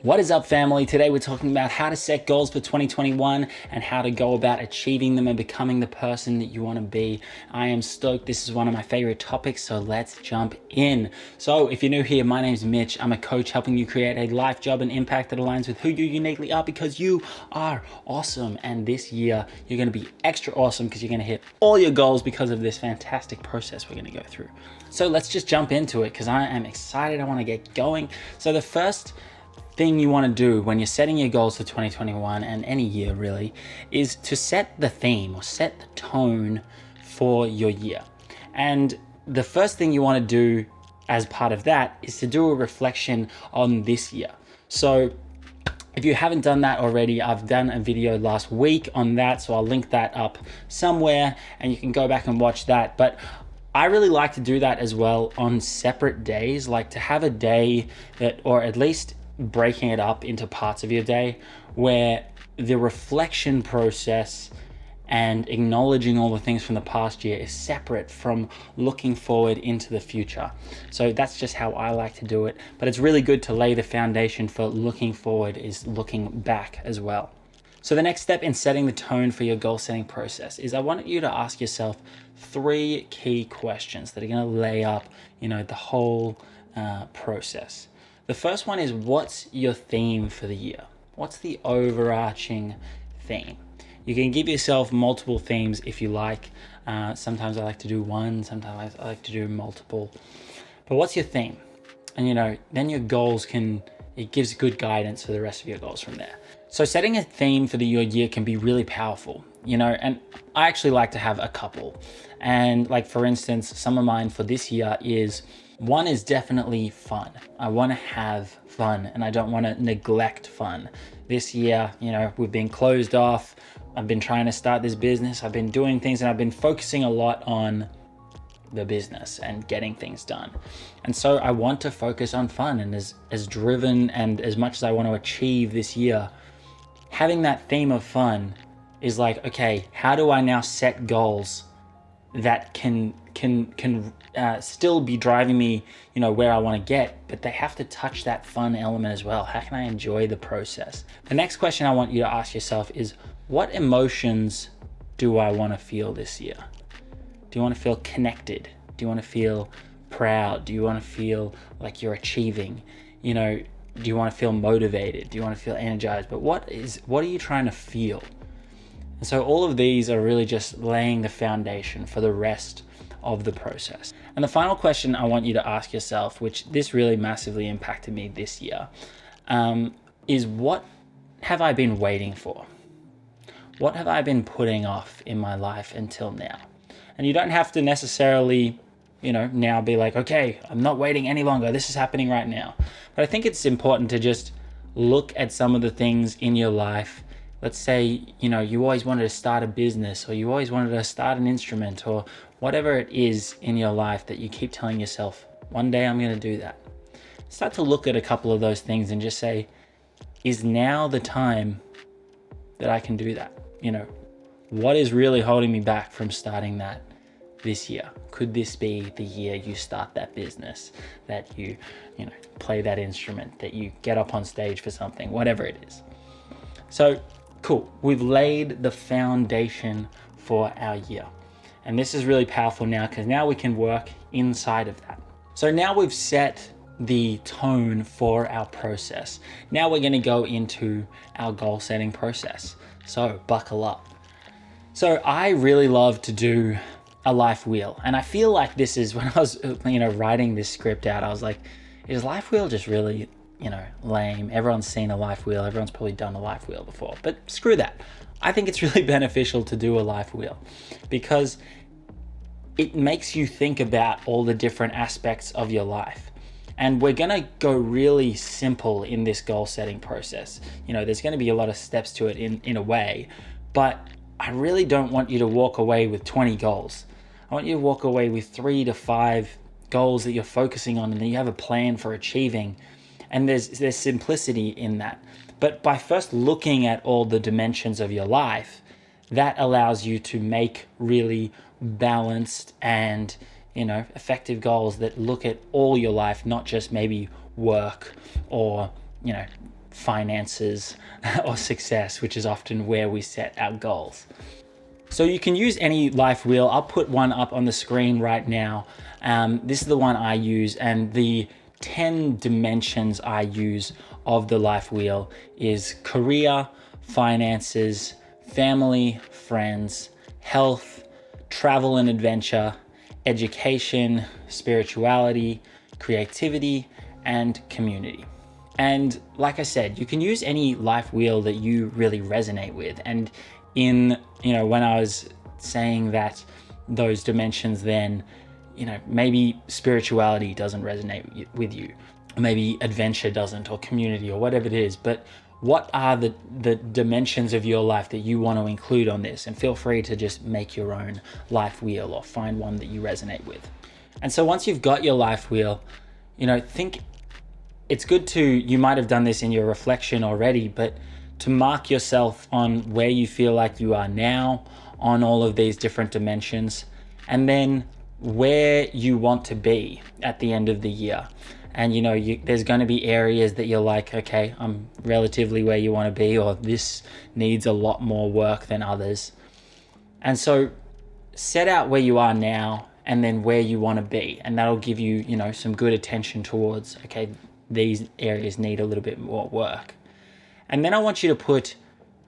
What is up, family? Today we're talking about how to set goals for 2021 and how to go about achieving them and becoming the person that you want to be. I am stoked. This is one of my favorite topics, so let's jump in. So if you're new here, my name is Mitch. I'm a coach helping you create a life, job, and impact that aligns with who you uniquely are, because you are awesome. And this year, you're going to be extra awesome because you're going to hit all your goals because of this fantastic process we're going to go through. So let's just jump into it because I am excited. I want to get going. So the first thing you want to do when you're setting your goals for 2021 and any year really is to set the theme or set the tone for your year. And the first thing you want to do as part of that is to do a reflection on this year. So if you haven't done that already, I've done a video last week on that, so I'll link that up somewhere and you can go back and watch that. But I really like to do that as well on separate days, like to have a day that, or at least breaking it up into parts of your day where the reflection process and acknowledging all the things from the past year is separate from looking forward into the future. So that's just how I like to do it. But it's really good to lay the foundation for looking forward is looking back as well. So the next step in setting the tone for your goal setting process is I want you to ask yourself 3 key questions that are going to lay up, the whole process. The first one is, what's your theme for the year? What's the overarching theme? You can give yourself multiple themes if you like. Sometimes I like to do one, sometimes I like to do multiple. But what's your theme? And then your goals it gives good guidance for the rest of your goals from there. So setting a theme for your year can be really powerful, and I actually like to have a couple. And like, for instance, some of mine for this year is, one is definitely fun. I want to have fun and I don't want to neglect fun. This year, we've been closed off. I've been trying to start this business. I've been doing things and I've been focusing a lot on the business and getting things done. And so I want to focus on fun, and as driven and as much as I want to achieve this year, having that theme of fun is like, okay, how do I now set goals that can still be driving me, where I want to get, but they have to touch that fun element as well. How can I enjoy the process? The next question I want you to ask yourself is, what emotions do I want to feel this year? Do you want to feel connected? Do you want to feel proud? Do you want to feel like you're achieving? Do you want to feel motivated? Do you want to feel energized? But what are you trying to feel? And so all of these are really just laying the foundation for the rest of the process. And the final question I want you to ask yourself, which this really massively impacted me this year, is, what have I been waiting for? What have I been putting off in my life until now? And you don't have to necessarily, now be like, okay, I'm not waiting any longer. This is happening right now. But I think it's important to just look at some of the things in your life. Let's say, you always wanted to start a business, or you always wanted to start an instrument, or whatever it is in your life that you keep telling yourself, one day I'm going to do that. Start to look at a couple of those things and just say, is now the time that I can do that? What is really holding me back from starting that this year? Could this be the year you start that business, that you play that instrument, that you get up on stage for something, whatever it is? So cool, we've laid the foundation for our year. And this is really powerful now, because now we can work inside of that. So now we've set the tone for our process. Now we're going to go into our goal setting process. So buckle up. So I really love to do a life wheel. And I feel like this is, when I was writing this script out, I was like, is life wheel just really lame? Everyone's seen a life wheel. Everyone's probably done a life wheel before, but screw that. I think it's really beneficial to do a life wheel because it makes you think about all the different aspects of your life. And we're going to go really simple in this goal setting process. There's going to be a lot of steps to it in a way, but I really don't want you to walk away with 20 goals. I want you to walk away with 3 to 5 goals that you're focusing on and that you have a plan for achieving. And there's simplicity in that. But by first looking at all the dimensions of your life, that allows you to make really balanced and effective goals that look at all your life, not just maybe work or finances or success, which is often where we set our goals. So you can use any life wheel. I'll put one up on the screen right now. This is the one I use, and the 10 dimensions I use of the life wheel is career, finances, family, friends, health, travel and adventure, education, spirituality, creativity, and community. And like I said, you can use any life wheel that you really resonate with. And when I was saying that those dimensions, then, maybe spirituality doesn't resonate with you. Maybe adventure doesn't, or community, or whatever it is. But what are the dimensions of your life that you want to include on this? And feel free to just make your own life wheel or find one that you resonate with. And so once you've got your life wheel, think it's good you might have done this in your reflection already, but to mark yourself on where you feel like you are now on all of these different dimensions, and then where you want to be at the end of the year. And there's going to be areas that you're like, okay, I'm relatively where you want to be, or this needs a lot more work than others. And so set out where you are now and then where you want to be. And that'll give you, some good attention towards, okay, these areas need a little bit more work. And then I want you to put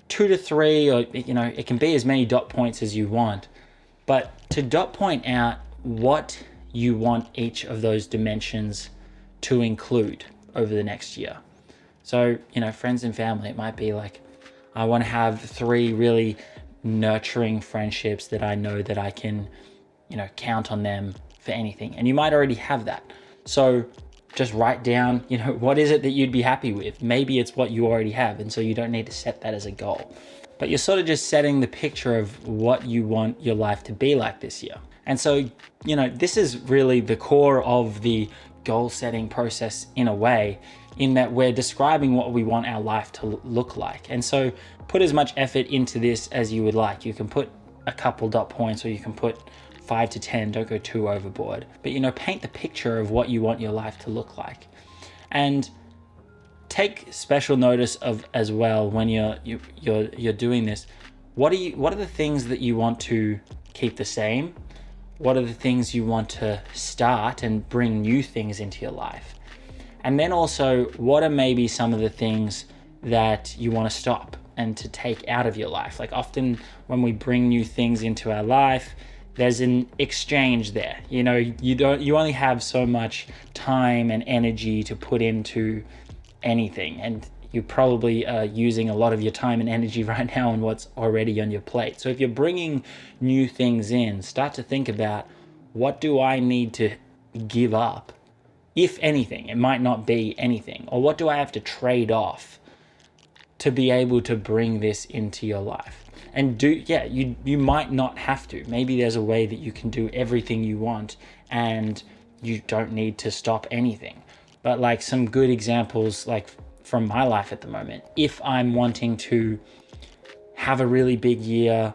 2 to 3, or, it can be as many dot points as you want, but to dot point out what you want each of those dimensions to include over the next year. So, friends and family, it might be like, I want to have 3 really nurturing friendships that I know that I can, count on them for anything. And you might already have that. So just write down, what is it that you'd be happy with? Maybe it's what you already have, and so you don't need to set that as a goal. But you're sort of just setting the picture of what you want your life to be like this year. And so, this is really the core of the goal setting process in a way, in that we're describing what we want our life to look like. And so put as much effort into this as you would like. You can put a couple dot points, or you can put 5 to 10, don't go too overboard. But paint the picture of what you want your life to look like. And take special notice of as well when you're doing this. What are the things that you want to keep the same? What are the things you want to start and bring new things into your life? And then also, what are maybe some of the things that you want to stop and to take out of your life? Like, often when we bring new things into our life, there's an exchange there. You only have so much time and energy to put into anything, and you probably are using a lot of your time and energy right now on what's already on your plate. So if you're bringing new things in, start to think about, what do I need to give up? If anything, it might not be anything. Or what do I have to trade off to be able to bring this into your life? And you might not have to. Maybe there's a way that you can do everything you want and you don't need to stop anything. But like some good examples, like from my life at the moment, if I'm wanting to have a really big year,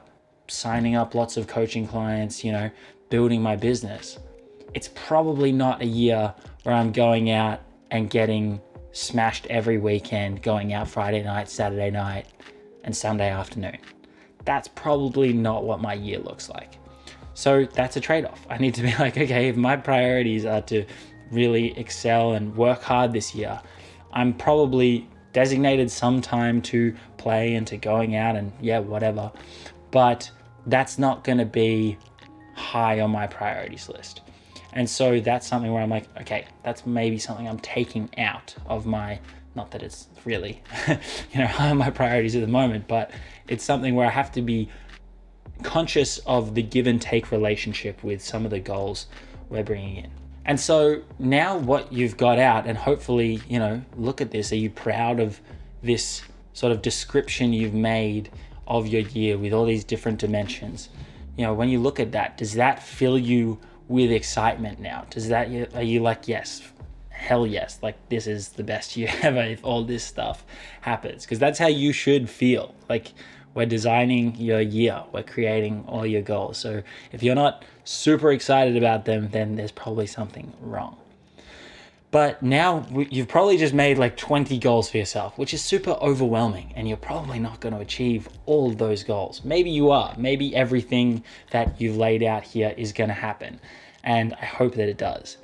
signing up lots of coaching clients, building my business, it's probably not a year where I'm going out and getting smashed every weekend, going out Friday night, Saturday night, and Sunday afternoon. That's probably not what my year looks like. So that's a trade-off. I need to be like, okay, if my priorities are to really excel and work hard this year, I'm probably designated some time to play and to going out and whatever. But that's not going to be high on my priorities list. And so that's something where I'm like, okay, that's maybe something I'm taking out of my, not that it's really, high on my priorities at the moment, but it's something where I have to be conscious of the give and take relationship with some of the goals we're bringing in. And so now what you've got out, and hopefully, look at this. Are you proud of this sort of description you've made of your year with all these different dimensions? When you look at that, does that fill you with excitement now? Are you like, yes, hell yes, like this is the best year ever if all this stuff happens? Because that's how you should feel. Like, we're designing your year, we're creating all your goals. So if you're not super excited about them, then there's probably something wrong. But now you've probably just made like 20 goals for yourself, which is super overwhelming, and you're probably not going to achieve all of those goals. Maybe you are. Maybe everything that you've laid out here is going to happen, and I hope that it does.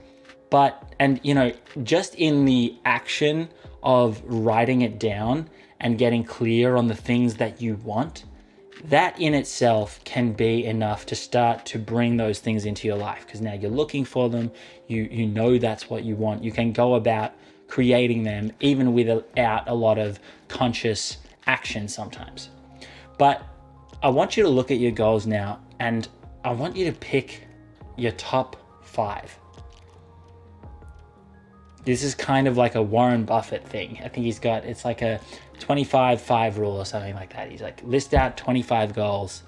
But, and you know, just in the action of writing it down and getting clear on the things that you want, that in itself can be enough to start to bring those things into your life, because now you're looking for them, you know that's what you want. You can go about creating them even without a lot of conscious action sometimes. But I want you to look at your goals now, and I want you to pick your top 5. This is kind of like a Warren Buffett thing. I think it's like a 25-5 rule or something like that. He's like, list out 25 goals,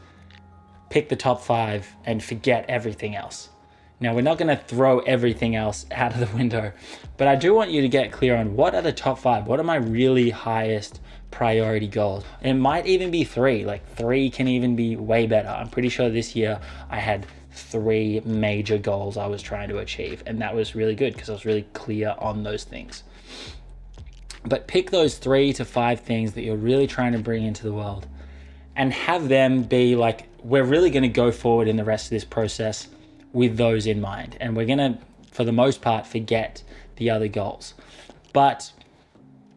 pick the top 5, and forget everything else. Now, we're not going to throw everything else out of the window, but I do want you to get clear on what are the top 5. What are my really highest priority goals? And it might even be 3. Like 3 can even be way better. I'm pretty sure this year I had 3 major goals I was trying to achieve, and that was really good because I was really clear on those things. But pick those 3 to 5 things that you're really trying to bring into the world, and have them be like, we're really going to go forward in the rest of this process with those in mind, and we're going to, for the most part, forget the other goals, but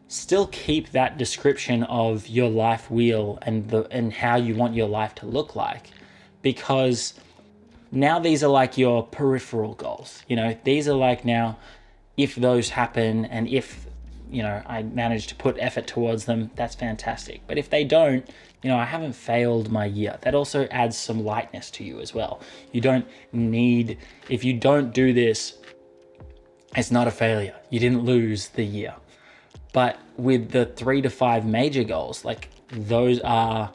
still keep that description of your life wheel and how you want your life to look like, because now these are like your peripheral goals. You know, these are like, now if those happen and if, you know, I manage to put effort towards them, that's fantastic. But if they don't, you know, I haven't failed my year. That also adds some lightness to you as well. You don't need, if you don't do this, it's not a failure. You didn't lose the year. But with the 3 to 5 major goals, like those are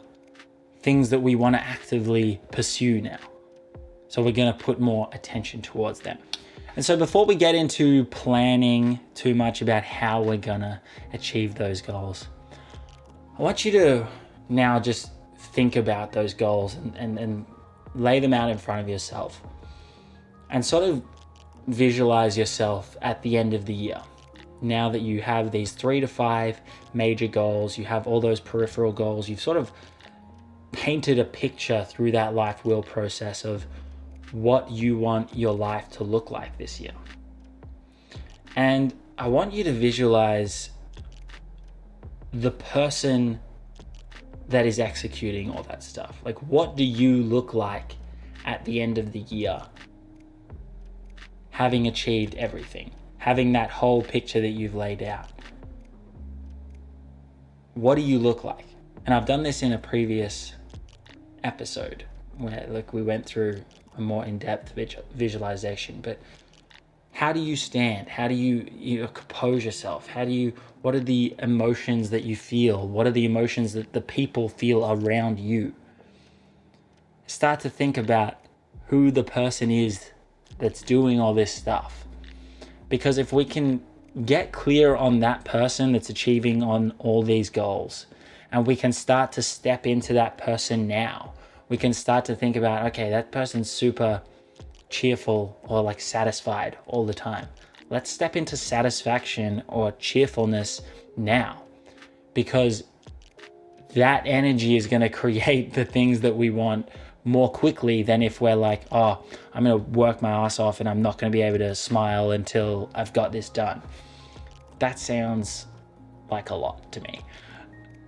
things that we want to actively pursue now. So we're going to put more attention towards them. And so before we get into planning too much about how we're going to achieve those goals, I want you to now just think about those goals and lay them out in front of yourself and sort of visualize yourself at the end of the year. Now that you have these 3 to 5 major goals, you have all those peripheral goals, you've sort of painted a picture through that life wheel process of what you want your life to look like this year. And I want you to visualize the person that is executing all that stuff. Like, what do you look like at the end of the year, having achieved everything, having that whole picture that you've laid out? What do you look like? And I've done this in a previous episode where, like, we went through a more in-depth visualization, but how do you stand? How do you compose yourself? What are the emotions that you feel? What are the emotions that the people feel around you? Start to think about who the person is that's doing all this stuff. Because if we can get clear on that person that's achieving on all these goals, and we can start to step into that person now, we can start to think about, okay, that person's super cheerful or like satisfied all the time. Let's step into satisfaction or cheerfulness now, because that energy is going to create the things that we want more quickly than if we're like, oh, I'm going to work my ass off and I'm not going to be able to smile until I've got this done. That sounds like a lot to me.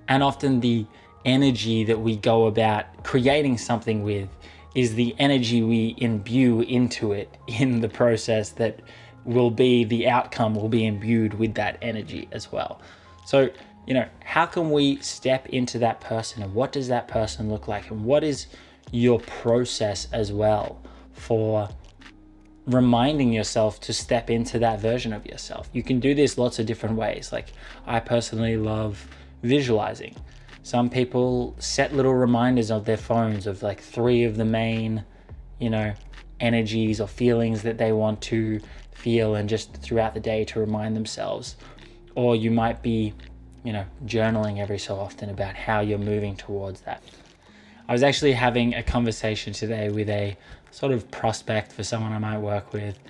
And often the energy that we go about creating something with is the energy we imbue into it in the process that will be the outcome, will be imbued with that energy as well. So, you know, how can we step into that person, and what does that person look like, and what is your process as well for reminding yourself to step into that version of yourself? You can do this lots of different ways. Like, I personally love visualizing. Some people set little reminders on their phones of like 3 of the main, you know, energies or feelings that they want to feel, and just throughout the day to remind themselves. Or you might be, you know, journaling every so often about how you're moving towards that. I was actually having a conversation today with a sort of prospect for someone I might work with,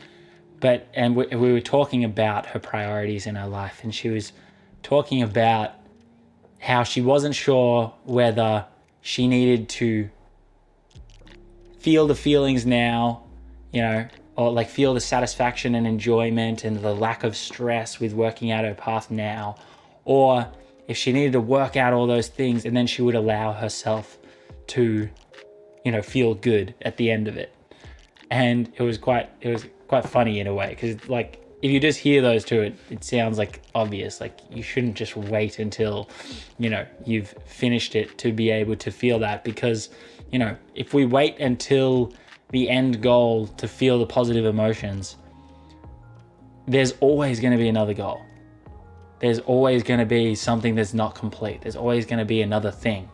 And we were talking about her priorities in her life, and she was talking about how she wasn't sure whether she needed to feel the feelings now, or like feel the satisfaction and enjoyment and the lack of stress with working out her path now, or if she needed to work out all those things and then she would allow herself to, feel good at the end of it. And it was quite funny in a way, because like if you just hear those two, it sounds like obvious. Like you shouldn't just wait until, you've finished it to be able to feel that, because, if we wait until the end goal to feel the positive emotions, there's always going to be another goal. There's always going to be something that's not complete. There's always going to be another thing.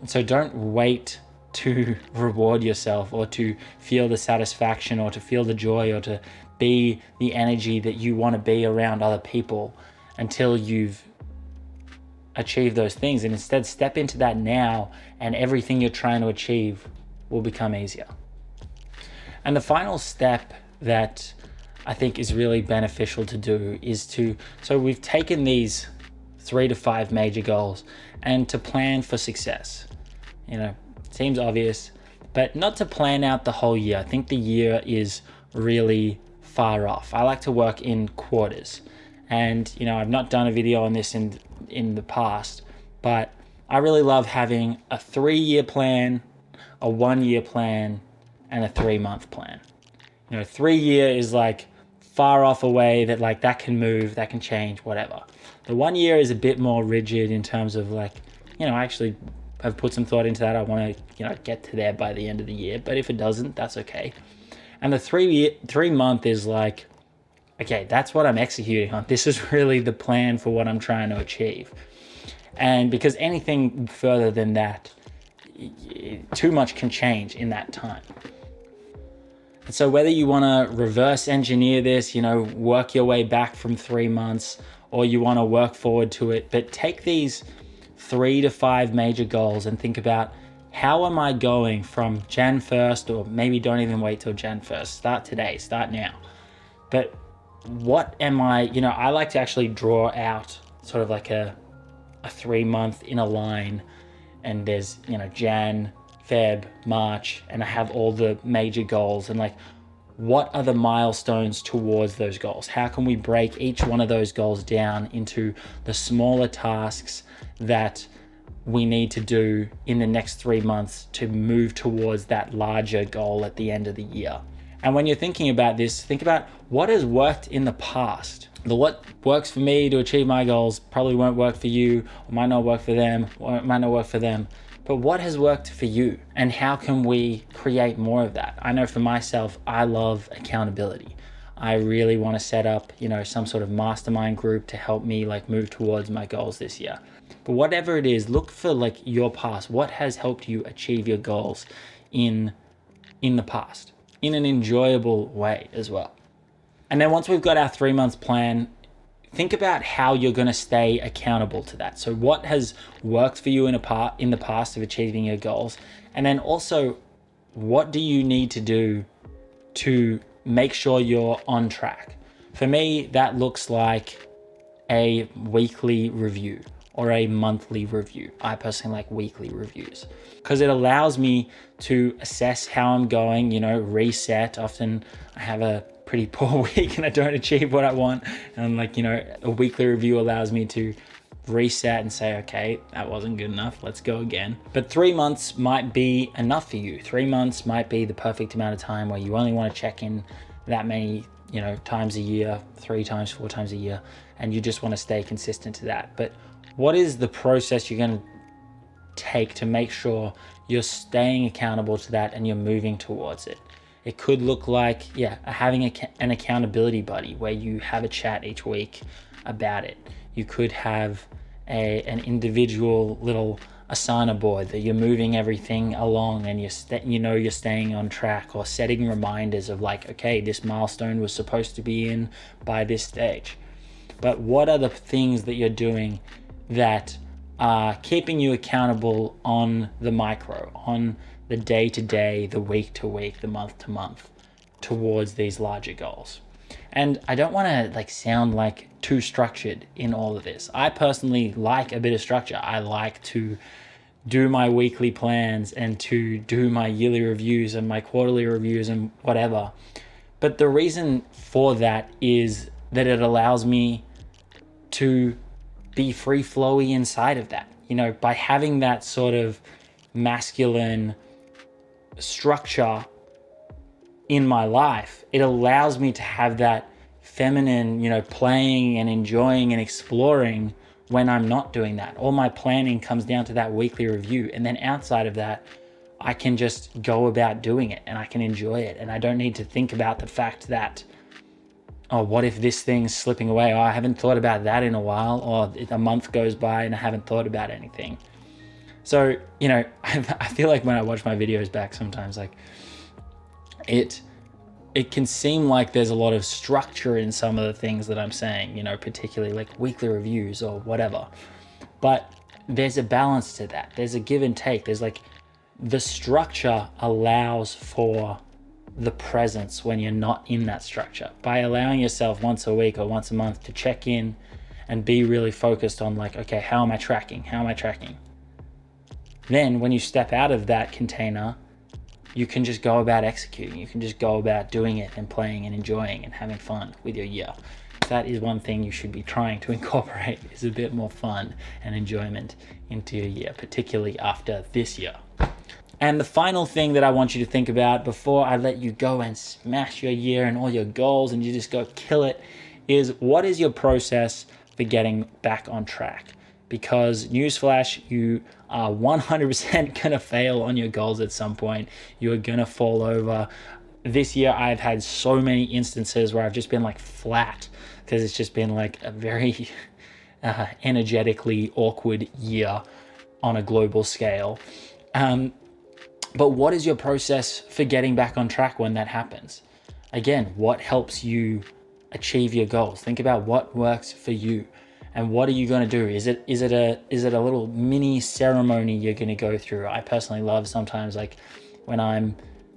And so don't wait to reward yourself or to feel the satisfaction or to feel the joy or to be the energy that you want to be around other people until you've achieved those things. And instead step into that now, and everything you're trying to achieve will become easier. And the final step that I think is really beneficial to do is so we've taken these 3 to 5 major goals and to plan for success. Seems obvious, but not to plan out the whole year. I think the year is really far off. I like to work in quarters, and I've not done a video on this in the past, but I really love having a 3-year plan, a 1-year plan, and a 3-month plan. 3-year is like far off away, that can move, that can change, whatever. The 1 year is a bit more rigid in terms of I actually have put some thought into that. I want to, get to there by the end of the year, but if it doesn't, that's okay. And the 3-month is like, okay, that's what I'm executing on. This is really the plan for what I'm trying to achieve. And because anything further than that, too much can change in that time. And so whether you want to reverse engineer this, work your way back from 3 months, or you want to work forward to it, but take these 3 to 5 major goals and think about, how am I going from Jan 1st, or maybe don't even wait till Jan 1st. Start today, start now. But what am I, I like to actually draw out sort of like a 3-month in a line, and there's, Jan, Feb, March, and I have all the major goals, and what are the milestones towards those goals? How can we break each one of those goals down into the smaller tasks that we need to do in the next 3 months to move towards that larger goal at the end of the year? And when you're thinking about this, think about what has worked in the past. What works for me to achieve my goals probably won't work for you, or might not work for them, or it might not work for them. But what has worked for you, and how can we create more of that? I know for myself, I love accountability. I really want to set up, some sort of mastermind group to help me move towards my goals this year. But whatever it is, look for your past. What has helped you achieve your goals in the past, in an enjoyable way as well. And then once we've got our 3 months plan, think about how you're going to stay accountable to that. So what has worked for you in the past of achieving your goals? And then also, what do you need to do to make sure you're on track? For me, that looks like a weekly review or a monthly review. I personally like weekly reviews because it allows me to assess how I'm going, reset. Often I have a pretty poor week and I don't achieve what I want. And a weekly review allows me to reset and say, okay, that wasn't good enough. Let's go again. But 3 months might be enough for you. 3 months might be the perfect amount of time where you only want to check in that many, times a year, 3 times, 4 times a year, and you just want to stay consistent to that. But what is the process you're going to take to make sure you're staying accountable to that and you're moving towards it? It could look like, having an accountability buddy where you have a chat each week about it. You could have an individual little Asana board that you're moving everything along and you're staying on track, or setting reminders of okay, this milestone was supposed to be in by this stage. But what are the things that you're doing that are keeping you accountable on the micro, on the day-to-day, the week-to-week, the month-to-month? towards these larger goals. And I don't want to like sound like too structured in all of this. I personally like a bit of structure. I like to do my weekly plans and to do my yearly reviews and my quarterly reviews and whatever. But the reason for that is that it allows me to be free flowy inside of that. You know, by having that sort of masculine structure in my life, it allows me to have that feminine, you know, playing and enjoying and exploring when I'm not doing that. All my planning comes down to that weekly review. And then outside of that, I can just go about doing it and I can enjoy it. And I don't need to think about the fact that, oh, what if this thing's slipping away? Oh, I haven't thought about that in a while. Or a month goes by and I haven't thought about anything. So, you know, I feel like when I watch my videos back sometimes, like it can seem like there's a lot of structure in some of the things that I'm saying, you know, particularly like weekly reviews or whatever. But there's a balance to that. There's a give and take. There's like the structure allows for the presence when you're not in that structure. By allowing yourself once a week or once a month to check in and be really focused on like, okay, how am I tracking? How am I tracking? Then when you step out of that container, you can just go about executing. You can just go about doing it and playing and enjoying and having fun with your year. That is one thing you should be trying to incorporate, is a bit more fun and enjoyment into your year, particularly after this year. And the final thing that I want you to think about before I let you go and smash your year and all your goals and you just go kill it is, what is your process for getting back on track? Because newsflash, you are 100% gonna fail on your goals at some point. You are gonna fall over. This year, I've had so many instances where I've just been like flat because it's just been like a very energetically awkward year on a global scale. But what is your process for getting back on track when that happens? Again, what helps you achieve your goals? Think about what works for you. And what are you going to do? Is it a little mini ceremony you're going to go through? I personally love sometimes, like when I'm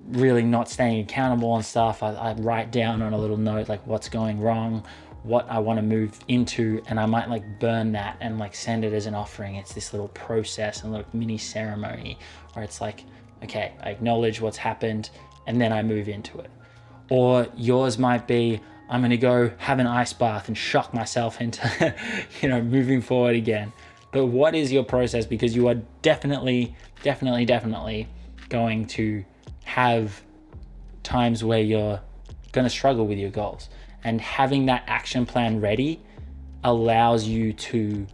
really not staying accountable and stuff, I write down on a little note like what's going wrong, what I want to move into, and I might like burn that and like send it as an offering. It's this little process and little mini ceremony where it's like, okay, I acknowledge what's happened and then I move into it. Or yours might be, I'm going to go have an ice bath and shock myself into, you know, moving forward again. But what is your process? Because you are definitely going to have times where you're going to struggle with your goals. And having that action plan ready allows you to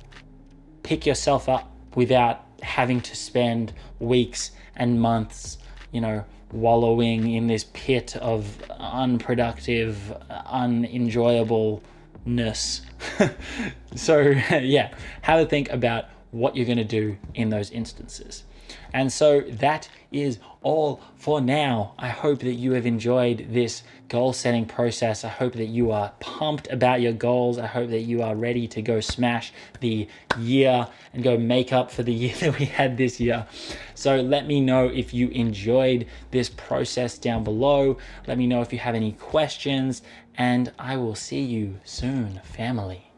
pick yourself up without having to spend weeks and months, you know, wallowing in this pit of unproductive, unenjoyableness. So yeah, have a think about what you're going to do in those instances. And so that is all for now. I hope that you have enjoyed this goal setting process. I hope that you are pumped about your goals. I hope that you are ready to go smash the year and go make up for the year that we had this year. So let me know if you enjoyed this process down below. Let me know if you have any questions, and I will see you soon, family.